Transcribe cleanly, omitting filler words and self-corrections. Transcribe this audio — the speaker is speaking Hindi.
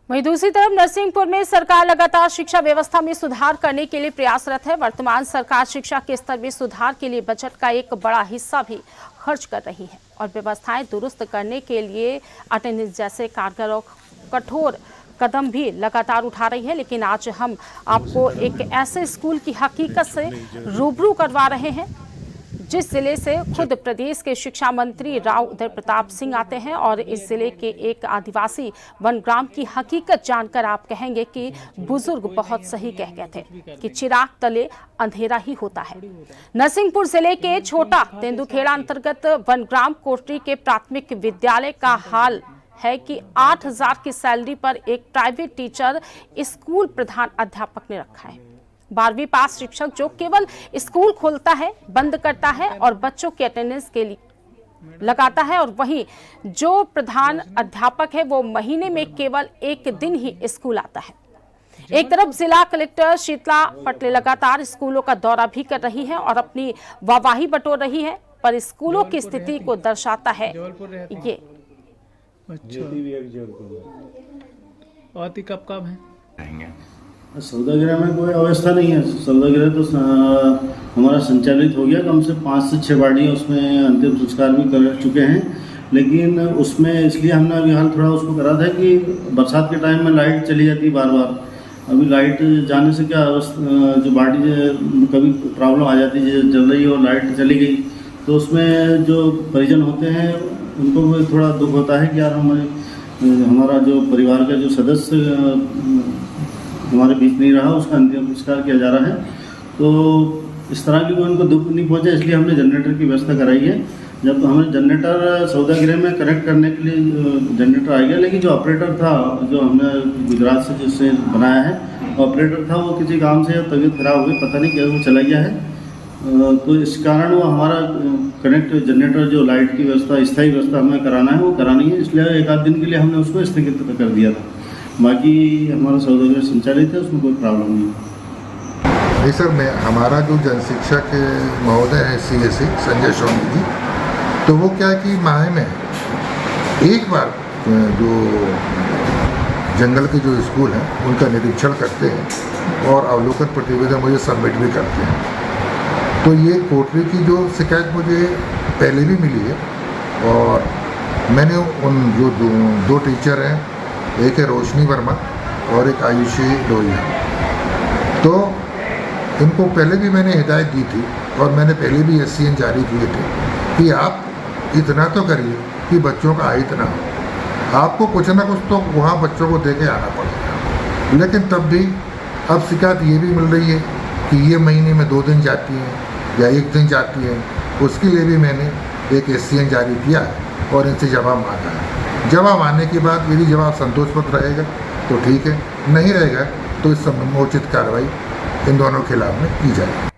वहीं दूसरी तरफ नरसिंहपुर में सरकार लगातार शिक्षा व्यवस्था में सुधार करने के लिए प्रयासरत है। वर्तमान सरकार शिक्षा के स्तर में सुधार के लिए बजट का एक बड़ा हिस्सा भी खर्च कर रही है और व्यवस्थाएं दुरुस्त करने के लिए अटेंडेंस जैसे कारगर और कठोर कदम भी लगातार उठा रही है। लेकिन आज हम आपको एक ऐसे स्कूल की हकीकत से रूबरू करवा रहे हैं जिस जिले से खुद प्रदेश के शिक्षा मंत्री राव उदय प्रताप सिंह आते हैं और इस जिले के एक आदिवासी वनग्राम की हकीकत जानकर आप कहेंगे कि बुजुर्ग बहुत सही कह गए थे कि चिराग तले अंधेरा ही होता है। नरसिंहपुर जिले के छोटा तेंदुखेड़ा अंतर्गत वनग्राम कोटरी के प्राथमिक विद्यालय का हाल है कि 8,000 की सैलरी पर एक प्राइवेट टीचर स्कूल प्रधान अध्यापक ने रखा है। 12वीं पास शिक्षक जो केवल स्कूल खोलता है, बंद करता है और बच्चों की अटेंडेंस के लिए लगाता है, और वहीं जो प्रधान अध्यापक है वो महीने में केवल एक दिन ही स्कूल आता है। एक तरफ जिला कलेक्टर शीतला पटले लगातार स्कूलों का दौरा भी कर रही है और अपनी वाहवाही बटोर रही है, पर स्कूलों की स्थिति को दर्शाता है ये। और कब है सौदागृह में कोई अवस्था नहीं है। सौदागृह तो हमारा संचालित हो गया, कम से 5 से 6 बाड़ियाँ उसमें अंतिम संस्कार भी कर चुके हैं। लेकिन उसमें इसलिए हमने अभी हाल थोड़ा उसको करा था कि बरसात के टाइम में लाइट चली जाती बार बार। अभी लाइट जाने से क्या जो बाड़ी कभी प्रॉब्लम आ जाती है, जल रही है और लाइट चली गई तो उसमें जो परिजन होते हैं उनको भी थोड़ा दुख होता है कि यार हमारा जो परिवार का जो सदस्य हमारे बीच नहीं रहा, उसका अंतिम संस्कार किया जा रहा है। तो इस तरह की कोई उनको दुख नहीं पहुंचा, इसलिए हमने जनरेटर की व्यवस्था कराई है। जब हमें जनरेटर सौदागृह में कनेक्ट करने के लिए जनरेटर आ गया, लेकिन जो ऑपरेटर था जो हमने गुजरात से जिससे बनाया है ऑपरेटर था, वो किसी काम से तबीयत खराब हो गई, पता नहीं क्या वो चला गया है। तो इस कारण वो हमारा कनेक्ट जनरेटर जो लाइट की व्यवस्था स्थायी व्यवस्था हमें कराना है वो करानी है, इसलिए एक आध दिन के लिए हमने उसको स्थगित कर दिया था। बाकी हमारा सौदागृह संचालित है, उसमें कोई प्रॉब्लम नहीं है। नहीं सर, मैं हमारा जो जनशिक्षक महोदय है CSE संजय सोनी जी, तो वो क्या है कि माह में एक बार जो जंगल के जो स्कूल हैं उनका निरीक्षण करते हैं और अवलोकन प्रतिवेदन मुझे सबमिट भी करते हैं। तो ये कोटरी की जो शिकायत मुझे पहले भी मिली है और मैंने उन जो दो टीचर हैं, एक है रोशनी वर्मा और एक आयुषी लोहिया, तो इनको पहले भी मैंने हिदायत दी थी और मैंने पहले भी SCN जारी किए थे कि आप इतना तो करिए कि बच्चों का आहित ना हो, आपको कुछ ना कुछ तो वहाँ बच्चों को दे के आना पड़ेगा। लेकिन तब भी अब शिकायत ये भी मिल रही है कि ये महीने में 2 दिन जाती हैं या 1 दिन जाती है, उसके लिए भी मैंने एक SCN जारी किया है और इनसे जवाब मांगा है। जवाब आने के बाद यदि जवाब संतोषप्रद रहेगा तो ठीक है, नहीं रहेगा तो इस संबंध में उचित कार्रवाई इन दोनों के खिलाफ में की जाएगी।